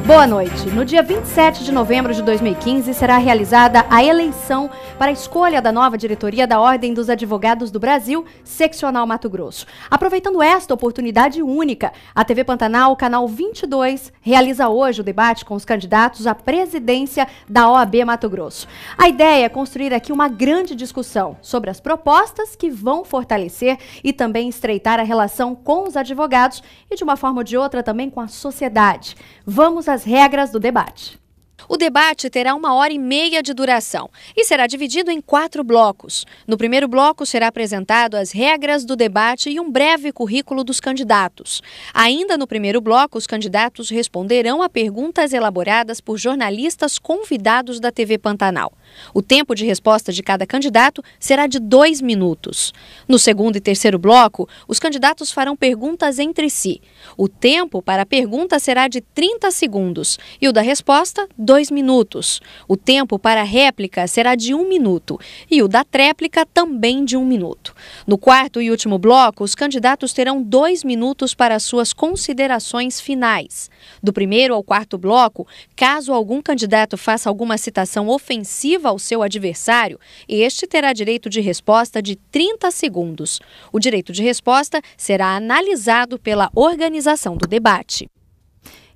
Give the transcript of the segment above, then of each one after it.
Boa noite. No dia 27 de novembro de 2015 será realizada a eleição para a escolha da nova diretoria da Ordem dos Advogados do Brasil, Seccional Mato Grosso. Aproveitando esta oportunidade única, a TV Pantanal, canal 22, realiza hoje o debate com os candidatos à presidência da OAB Mato Grosso. A ideia é construir aqui uma grande discussão sobre as propostas que vão fortalecer e também estreitar a relação com os advogados e, de uma forma ou de outra, também com a sociedade. Vamos às regras do debate. O debate terá 1h30 de duração e será dividido em 4 blocos. No primeiro bloco será apresentado as regras do debate e um breve currículo dos candidatos. Ainda no primeiro bloco, os candidatos responderão a perguntas elaboradas por jornalistas convidados da TV Pantanal. O tempo de resposta de cada candidato será de 2 minutos. No segundo e terceiro bloco, os candidatos farão perguntas entre si. O tempo para a pergunta será de 30 segundos e o da resposta, 2 minutos. O tempo para a réplica será de 1 minuto e o da tréplica também de 1 minuto. No quarto e último bloco, os candidatos terão 2 minutos para suas considerações finais. Do primeiro ao quarto bloco, caso algum candidato faça alguma citação ofensiva ao seu adversário, este terá direito de resposta de 30 segundos. O direito de resposta será analisado pela organização do debate.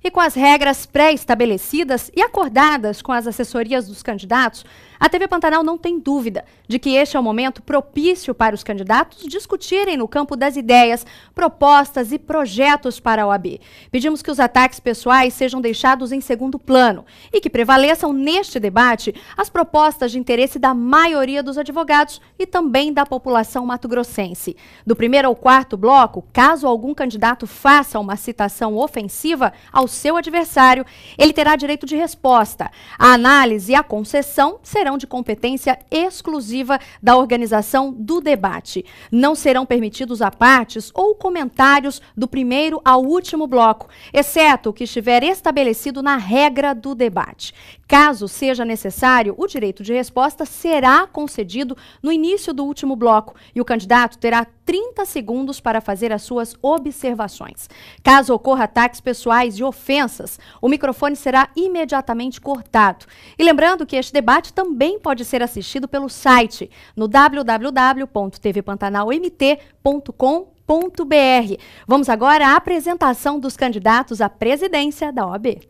E com as regras pré-estabelecidas e acordadas com as assessorias dos candidatos, a TV Pantanal não tem dúvida de que este é o momento propício para os candidatos discutirem no campo das ideias, propostas e projetos para a OAB. Pedimos que os ataques pessoais sejam deixados em segundo plano e que prevaleçam neste debate as propostas de interesse da maioria dos advogados e também da população mato-grossense. Do primeiro ao quarto bloco, caso algum candidato faça uma citação ofensiva ao seu adversário, ele terá direito de resposta. A análise e a concessão serão de competência exclusiva da organização do debate. Não serão permitidos apartes ou comentários do primeiro ao último bloco, exceto o que estiver estabelecido na regra do debate. Caso seja necessário, o direito de resposta será concedido no início do último bloco e o candidato terá 30 segundos para fazer as suas observações. Caso ocorra ataques pessoais e ofensas, o microfone será imediatamente cortado. E lembrando que este debate também pode ser assistido pelo site no www.tvpantanalmt.com.br. Vamos agora à apresentação dos candidatos à presidência da OAB.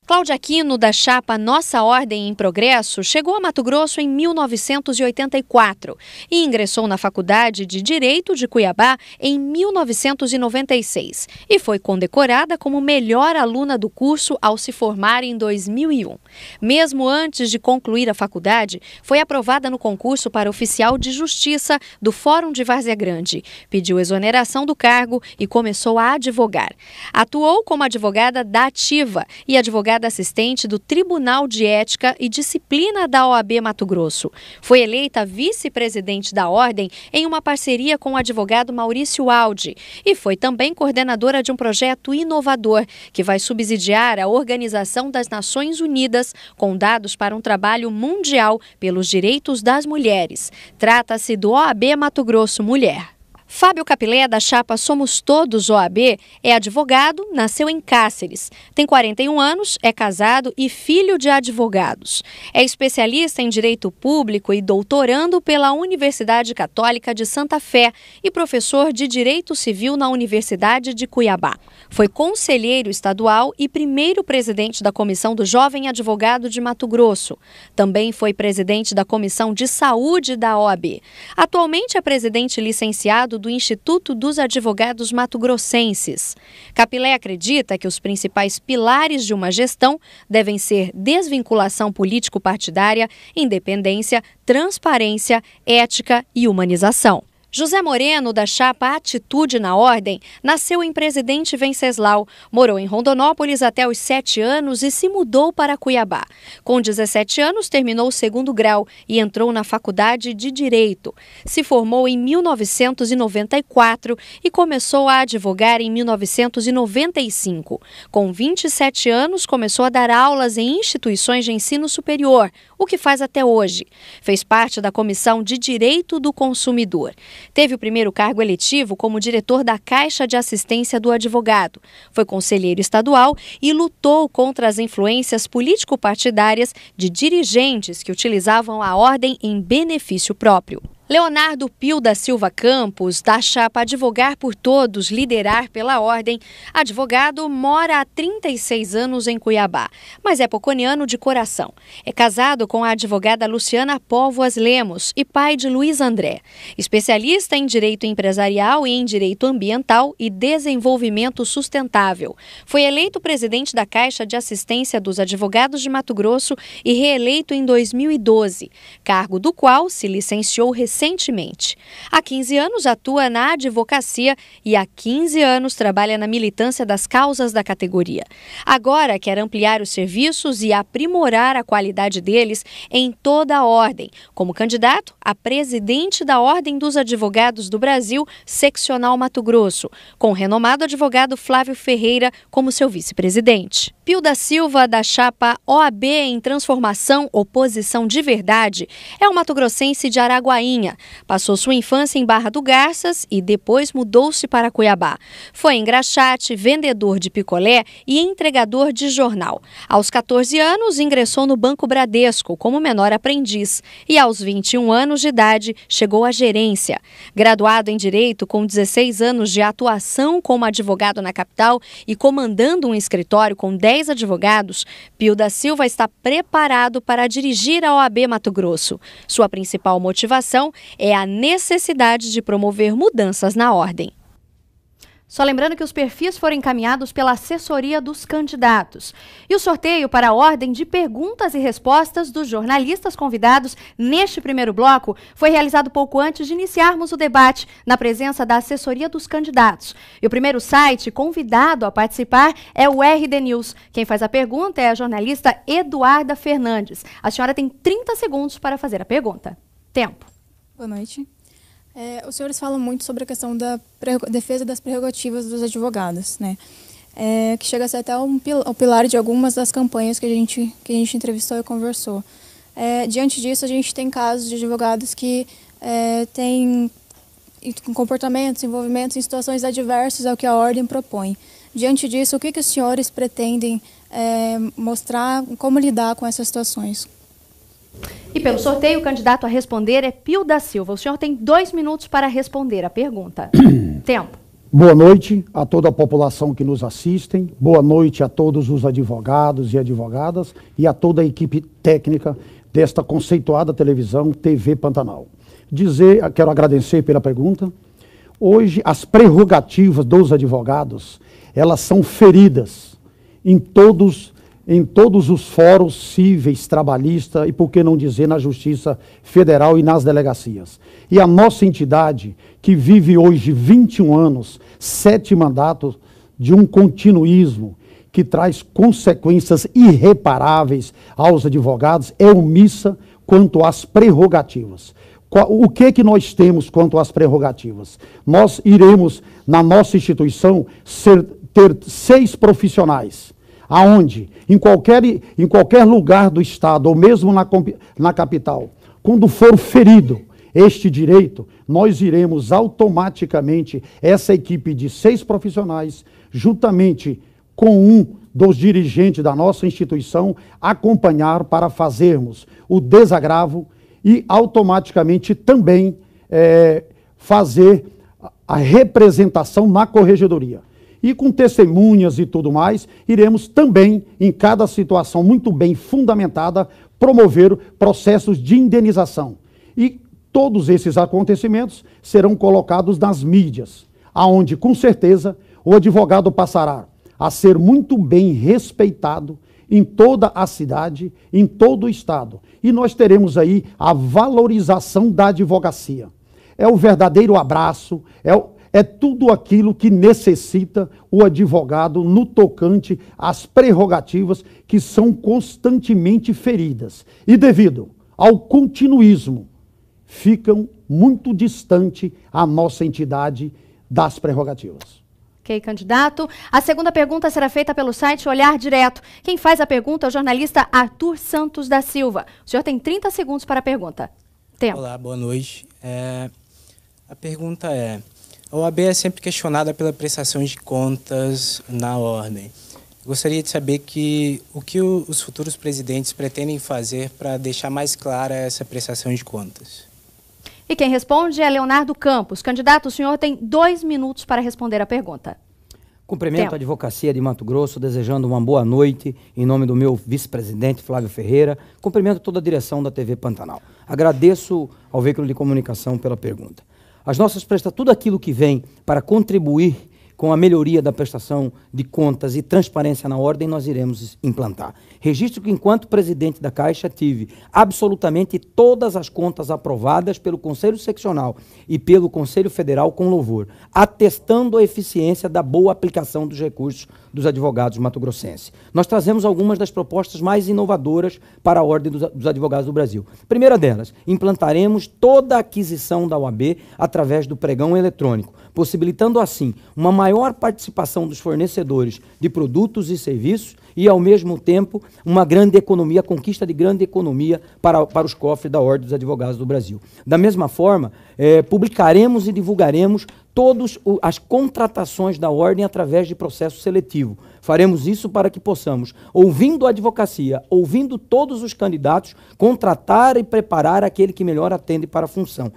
Cláudia Aquino, da chapa Nossa Ordem em Progresso, chegou a Mato Grosso em 1984 e ingressou na Faculdade de Direito de Cuiabá em 1996 e foi condecorada como melhor aluna do curso ao se formar em 2001. Mesmo antes de concluir a faculdade, foi aprovada no concurso para oficial de justiça do Fórum de Várzea Grande, pediu exoneração do cargo e começou a advogar. Atuou como advogada da Ativa e advogada assistente do Tribunal de Ética e Disciplina da OAB Mato Grosso. Foi eleita vice-presidente da Ordem em uma parceria com o advogado Maurício Aldi e foi também coordenadora de um projeto inovador que vai subsidiar a Organização das Nações Unidas com dados para um trabalho mundial pelos direitos das mulheres. Trata-se do OAB Mato Grosso Mulher. Fábio Capilé, da chapa Somos Todos OAB, é advogado, nasceu em Cáceres. Tem 41 anos, é casado e filho de advogados. É especialista em Direito Público e doutorando pela Universidade Católica de Santa Fé e professor de Direito Civil na Universidade de Cuiabá. Foi conselheiro estadual e primeiro presidente da Comissão do Jovem Advogado de Mato Grosso. Também foi presidente da Comissão de Saúde da OAB. Atualmente é presidente licenciado do Instituto dos Advogados Mato-Grossenses. Capilé acredita que os principais pilares de uma gestão devem ser desvinculação político-partidária, independência, transparência, ética e humanização. José Moreno, da chapa Atitude na Ordem, nasceu em Presidente Venceslau, morou em Rondonópolis até os 7 anos e se mudou para Cuiabá. Com 17 anos, terminou o 2º grau e entrou na Faculdade de Direito. Se formou em 1994 e começou a advogar em 1995. Com 27 anos, começou a dar aulas em instituições de ensino superior, o que faz até hoje. Fez parte da Comissão de Direito do Consumidor. Teve o primeiro cargo eletivo como diretor da Caixa de Assistência do Advogado. Foi conselheiro estadual e lutou contra as influências político-partidárias de dirigentes que utilizavam a ordem em benefício próprio. Leonardo Pio da Silva Campos, da chapa Advogar por Todos, Liderar pela Ordem, advogado, mora há 36 anos em Cuiabá, mas é poconiano de coração. É casado com a advogada Luciana Póvoas Lemos e pai de Luiz André. Especialista em direito empresarial e em direito ambiental e desenvolvimento sustentável. Foi eleito presidente da Caixa de Assistência dos Advogados de Mato Grosso e reeleito em 2012, cargo do qual se licenciou recentemente. Há 15 anos atua na advocacia e há 15 anos trabalha na militância das causas da categoria. Agora quer ampliar os serviços e aprimorar a qualidade deles em toda a ordem, como candidato a presidente da Ordem dos Advogados do Brasil, seccional Mato Grosso, com o renomado advogado Flávio Ferreira como seu vice-presidente. Pio da Silva, da chapa OAB em Transformação, Oposição de Verdade, é um mato-grossense de Araguainha. Passou sua infância em Barra do Garças e depois mudou-se para Cuiabá. Foi engraxate, vendedor de picolé e entregador de jornal. Aos 14 anos, ingressou no Banco Bradesco como menor aprendiz e aos 21 anos de idade chegou à gerência. Graduado em Direito com 16 anos de atuação como advogado na capital e comandando um escritório com 10 advogados, Pio da Silva está preparado para dirigir a OAB Mato Grosso. Sua principal motivação é a necessidade de promover mudanças na ordem. Só lembrando que os perfis foram encaminhados pela assessoria dos candidatos. E o sorteio para a ordem de perguntas e respostas dos jornalistas convidados neste primeiro bloco foi realizado pouco antes de iniciarmos o debate, na presença da assessoria dos candidatos. E o primeiro site convidado a participar é o RD News. Quem faz a pergunta é a jornalista Eduarda Fernandes. A senhora tem 30 segundos para fazer a pergunta. Tempo. Boa noite. Os senhores falam muito sobre a questão da defesa das prerrogativas dos advogados, né? Que chega a ser até o pilar de algumas das campanhas que a gente entrevistou e conversou. Diante disso, a gente tem casos de advogados que têm comportamentos, envolvimentos em situações adversas ao que a ordem propõe. Diante disso, o que os senhores pretendem mostrar, como lidar com essas situações? E pelo sorteio, o candidato a responder é Pio da Silva. O senhor tem 2 minutos para responder a pergunta. Tempo. Boa noite a toda a população que nos assistem. Boa noite a todos os advogados e advogadas e a toda a equipe técnica desta conceituada televisão TV Pantanal. Quero agradecer pela pergunta. Hoje, as prerrogativas dos advogados, elas são feridas em todos os fóruns cíveis, trabalhistas e, por que não dizer, na Justiça Federal e nas delegacias. E a nossa entidade, que vive hoje 21 anos, 7 mandatos de um continuismo que traz consequências irreparáveis aos advogados, é omissa quanto às prerrogativas. O que nós temos quanto às prerrogativas? Nós iremos, na nossa instituição, ter 6 profissionais, aonde, em qualquer lugar do estado, ou mesmo na capital, quando for ferido este direito, nós iremos automaticamente, essa equipe de 6 profissionais, juntamente com um dos dirigentes da nossa instituição, acompanhar para fazermos o desagravo e automaticamente também fazer a representação na corregedoria. E com testemunhas e tudo mais, iremos também, em cada situação muito bem fundamentada, promover processos de indenização. E todos esses acontecimentos serão colocados nas mídias, aonde, com certeza, o advogado passará a ser muito bem respeitado em toda a cidade, em todo o estado. E nós teremos aí a valorização da advocacia. É o verdadeiro abraço, é tudo aquilo que necessita o advogado no tocante às prerrogativas que são constantemente feridas. E devido ao continuismo, ficam muito distante a nossa entidade das prerrogativas. Ok, candidato. A segunda pergunta será feita pelo site Olhar Direto. Quem faz a pergunta é o jornalista Arthur Santos da Silva. O senhor tem 30 segundos para a pergunta. Tempo. Olá, boa noite. A pergunta é, a OAB é sempre questionada pela prestação de contas na ordem. Gostaria de saber o que os futuros presidentes pretendem fazer para deixar mais clara essa prestação de contas. E quem responde é Leonardo Campos. Candidato, o senhor tem 2 minutos para responder a pergunta. Cumprimento a advocacia de Mato Grosso, desejando uma boa noite em nome do meu vice-presidente Flávio Ferreira. Cumprimento toda a direção da TV Pantanal. Agradeço ao veículo de comunicação pela pergunta. As nossas tudo aquilo que vem para contribuir com a melhoria da prestação de contas e transparência na ordem, nós iremos implantar. Registro que, enquanto presidente da Caixa, tive absolutamente todas as contas aprovadas pelo Conselho Seccional e pelo Conselho Federal com louvor, atestando a eficiência da boa aplicação dos recursos dos advogados mato-grossenses. Nós trazemos algumas das propostas mais inovadoras para a ordem dos advogados do Brasil. Primeira delas, implantaremos toda a aquisição da OAB através do pregão eletrônico, possibilitando assim uma maior participação dos fornecedores de produtos e serviços e, ao mesmo tempo, uma grande economia, a conquista de grande economia para os cofres da Ordem dos Advogados do Brasil. Da mesma forma, publicaremos e divulgaremos todas as contratações da Ordem através de processo seletivo. Faremos isso para que possamos, ouvindo a advocacia, ouvindo todos os candidatos, contratar e preparar aquele que melhor atende para a função.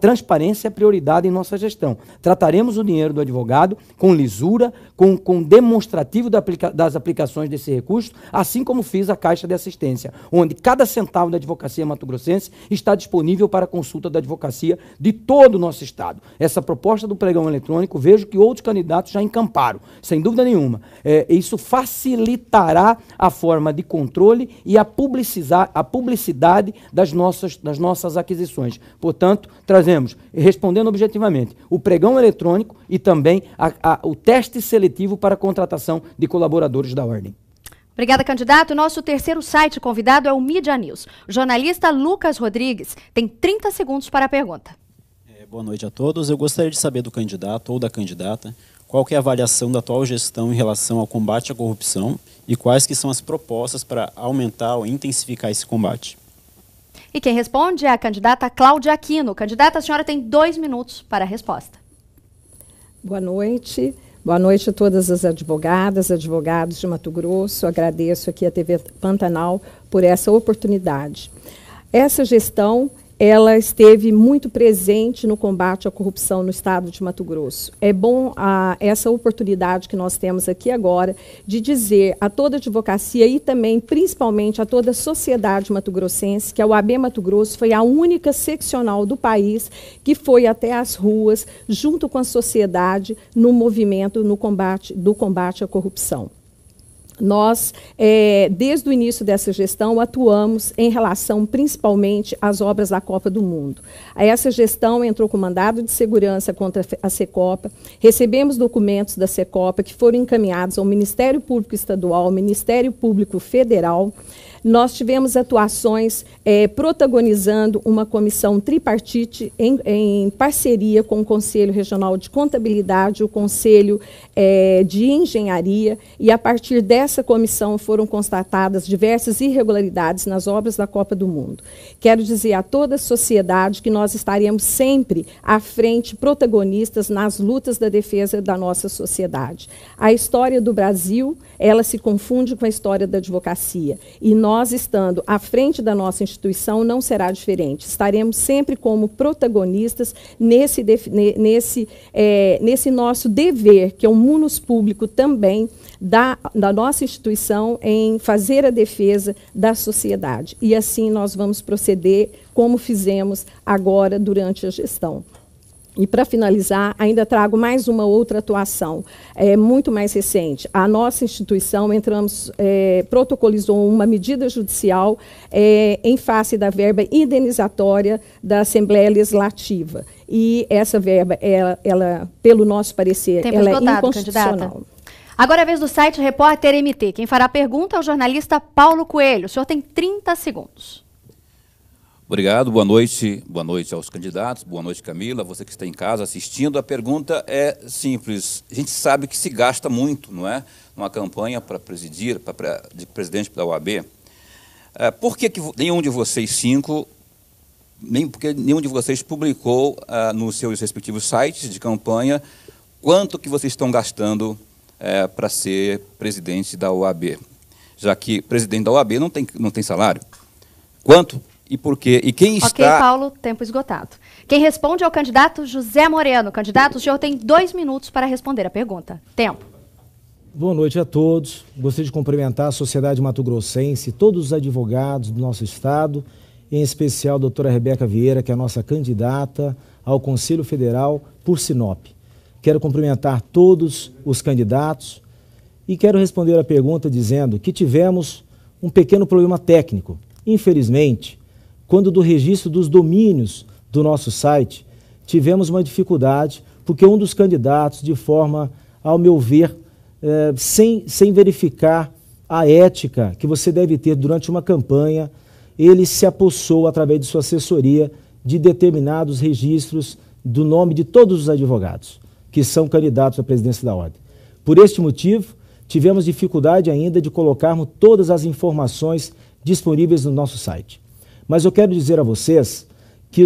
Transparência é prioridade em nossa gestão. Trataremos o dinheiro do advogado com lisura, com demonstrativo das aplicações desse recurso, assim como fiz a Caixa de Assistência, onde cada centavo da advocacia mato-grossense está disponível para consulta da advocacia de todo o nosso estado. Essa proposta do pregão eletrônico, vejo que outros candidatos já encamparam, sem dúvida nenhuma. Isso facilitará a forma de controle e a publicidade das nossas aquisições. Portanto, trazemos, respondendo objetivamente, o pregão eletrônico e também o teste seletivo para a contratação de colaboradores da Ordem. Obrigada, candidato. Nosso terceiro site convidado é o Mídia News. O jornalista Lucas Rodrigues tem 30 segundos para a pergunta. Boa noite a todos. Eu gostaria de saber do candidato ou da candidata qual que é a avaliação da atual gestão em relação ao combate à corrupção e quais que são as propostas para aumentar ou intensificar esse combate. E quem responde é a candidata Cláudia Aquino. Candidata, a senhora tem 2 minutos para a resposta. Boa noite. Boa noite a todas as advogadas, advogados de Mato Grosso. Agradeço aqui a TV Pantanal por essa oportunidade. Essa gestão, ela esteve muito presente no combate à corrupção no estado de Mato Grosso. É bom essa oportunidade que nós temos aqui agora de dizer a toda a advocacia e também, principalmente, a toda a sociedade mato-grossense que a OAB Mato Grosso foi a única seccional do país que foi até as ruas, junto com a sociedade, no movimento do combate à corrupção. Nós, desde o início dessa gestão, atuamos em relação, principalmente, às obras da Copa do Mundo. Essa gestão entrou com mandado de segurança contra a Secopa, recebemos documentos da Secopa que foram encaminhados ao Ministério Público Estadual, ao Ministério Público Federal. Nós tivemos atuações protagonizando uma comissão tripartite em parceria com o Conselho Regional de Contabilidade, o Conselho de Engenharia, e a partir dessa comissão foram constatadas diversas irregularidades nas obras da Copa do Mundo. Quero dizer a toda a sociedade que nós estaremos sempre à frente, protagonistas nas lutas da defesa da nossa sociedade. A história do Brasil, ela se confunde com a história da advocacia, e nós, estando à frente da nossa instituição, não será diferente. Estaremos sempre como protagonistas nesse nosso dever, que é um munus público também da nossa instituição, em fazer a defesa da sociedade. E assim nós vamos proceder como fizemos agora durante a gestão. E, para finalizar, ainda trago mais uma outra atuação, muito mais recente. A nossa instituição protocolizou uma medida judicial em face da verba indenizatória da Assembleia Legislativa. E essa verba, ela pelo nosso parecer, ela é inconstitucional. Candidata. Agora é a vez do site Repórter MT. Quem fará a pergunta é o jornalista Paulo Coelho. O senhor tem 30 segundos. Obrigado, boa noite aos candidatos, boa noite, Camila, você que está em casa assistindo. A pergunta é simples, a gente sabe que se gasta muito, não é? Numa campanha para presidir, de presidente da OAB. Por que nenhum de vocês 5 porque nenhum de vocês publicou nos seus respectivos sites de campanha quanto que vocês estão gastando para ser presidente da OAB, já que presidente da OAB não tem salário. Quanto e por quê? E quem está... Ok, Paulo, tempo esgotado. Quem responde é o candidato José Moreno. Candidato, o senhor tem 2 minutos para responder a pergunta. Tempo. Boa noite a todos. Gostaria de cumprimentar a sociedade mato-grossense, todos os advogados do nosso estado, em especial a doutora Rebeca Vieira, que é a nossa candidata ao Conselho Federal por Sinop. Quero cumprimentar todos os candidatos e quero responder a pergunta dizendo que tivemos um pequeno problema técnico. Infelizmente, quando do registro dos domínios do nosso site, tivemos uma dificuldade, porque um dos candidatos, de forma, ao meu ver, sem verificar a ética que você deve ter durante uma campanha, ele se apossou, através de sua assessoria, de determinados registros do nome de todos os advogados que são candidatos à presidência da Ordem. Por este motivo, tivemos dificuldade ainda de colocarmos todas as informações disponíveis no nosso site. Mas eu quero dizer a vocês que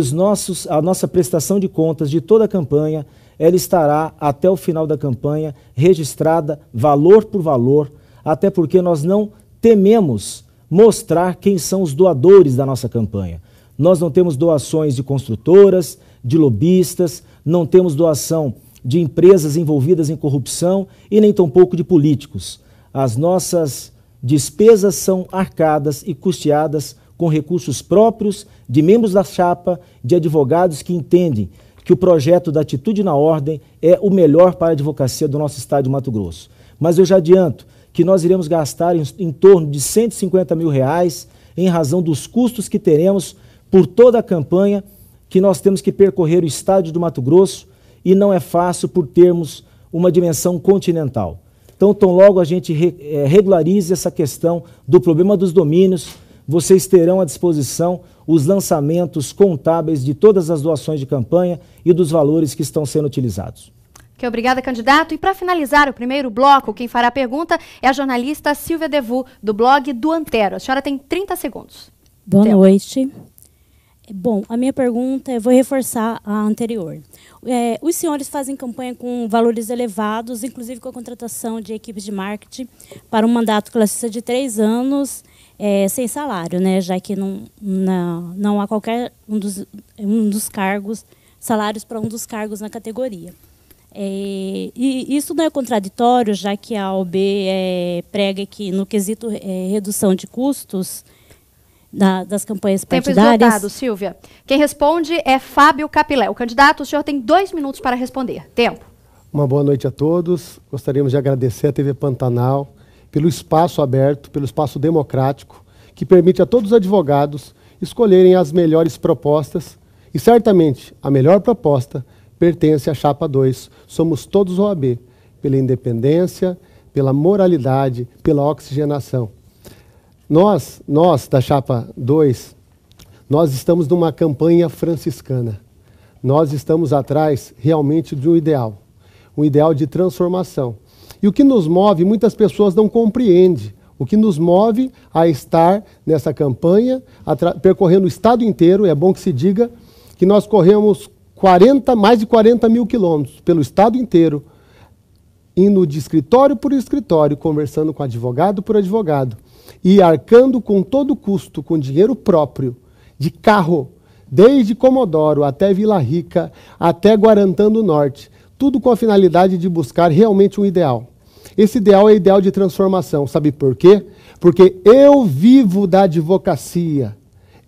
a nossa prestação de contas de toda a campanha, ela estará até o final da campanha registrada valor por valor, até porque nós não tememos mostrar quem são os doadores da nossa campanha. Nós não temos doações de construtoras, de lobistas, não temos doação de empresas envolvidas em corrupção e nem tampouco de políticos. As nossas despesas são arcadas e custeadas com recursos próprios de membros da chapa, de advogados que entendem que o projeto da Atitude na Ordem é o melhor para a advocacia do nosso estado de Mato Grosso. Mas eu já adianto que nós iremos gastar em torno de R$150 mil em razão dos custos que teremos por toda a campanha, que nós temos que percorrer o estado do Mato Grosso, e não é fácil por termos uma dimensão continental. Então, tão logo a gente regularize essa questão do problema dos domínios, vocês terão à disposição os lançamentos contábeis de todas as doações de campanha e dos valores que estão sendo utilizados. Ok, obrigada, candidato. E para finalizar o primeiro bloco, quem fará a pergunta é a jornalista Silvia Devu, do blog do Antero. A senhora tem 30 segundos. Boa noite. Bom, a minha pergunta, eu vou reforçar a anterior. Os senhores fazem campanha com valores elevados, inclusive com a contratação de equipes de marketing para um mandato classista de 3 anos, sem salário, né? Já que não há qualquer um dos cargos, salários para um dos cargos na categoria. E isso não é contraditório, já que a OAB prega que, no quesito redução de custos das campanhas partidárias... Tempo esgotado, Silvia. Quem responde é Fábio Capilé. O candidato, o senhor tem 2 minutos para responder. Tempo. Uma boa noite a todos. Gostaríamos de agradecer à TV Pantanal pelo espaço aberto, pelo espaço democrático, que permite a todos os advogados escolherem as melhores propostas. E, certamente, a melhor proposta pertence à Chapa 2. Somos todos OAB, pela independência, pela moralidade, pela oxigenação. Nós da Chapa 2, nós estamos numa campanha franciscana. Nós estamos atrás realmente de um ideal de transformação. E o que nos move, muitas pessoas não compreendem. O que nos move a estar nessa campanha, percorrendo o estado inteiro, é bom que se diga que nós corremos mais de 40 mil quilômetros pelo estado inteiro, indo de escritório por escritório, conversando com advogado por advogado, e arcando com todo o custo, com dinheiro próprio, de carro, desde Comodoro até Vila Rica, até Guarantã do Norte, tudo com a finalidade de buscar realmente um ideal. Esse ideal é ideal de transformação. Sabe por quê? Porque eu vivo da advocacia.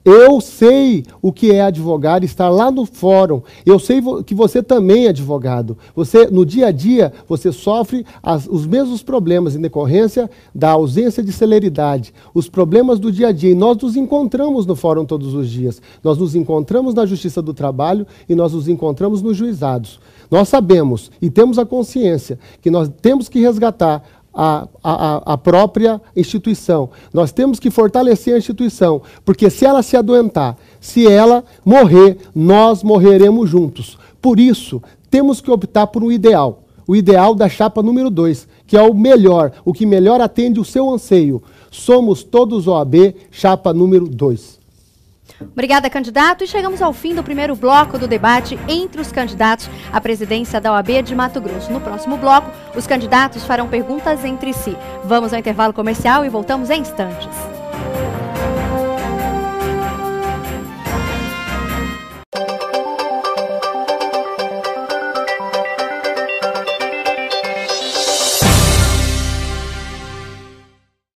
Eu sei o que é advogado, estar lá no fórum. Eu sei que você também é advogado. Você, no dia a dia, você sofre os mesmos problemas em decorrência da ausência de celeridade, os problemas do dia a dia. E nós nos encontramos no fórum todos os dias. Nós nos encontramos na Justiça do Trabalho e nós nos encontramos nos juizados. Nós sabemos e temos a consciência que nós temos que resgatar a própria instituição. Nós temos que fortalecer a instituição, porque se ela se adoentar, se ela morrer, nós morreremos juntos. Por isso, temos que optar por um ideal, o ideal da Chapa número 2, que é o melhor, o que melhor atende o seu anseio. Somos todos OAB, Chapa número 2. Obrigada, candidato. E chegamos ao fim do primeiro bloco do debate entre os candidatos à presidência da OAB de Mato Grosso. No próximo bloco, os candidatos farão perguntas entre si. Vamos ao intervalo comercial e voltamos em instantes.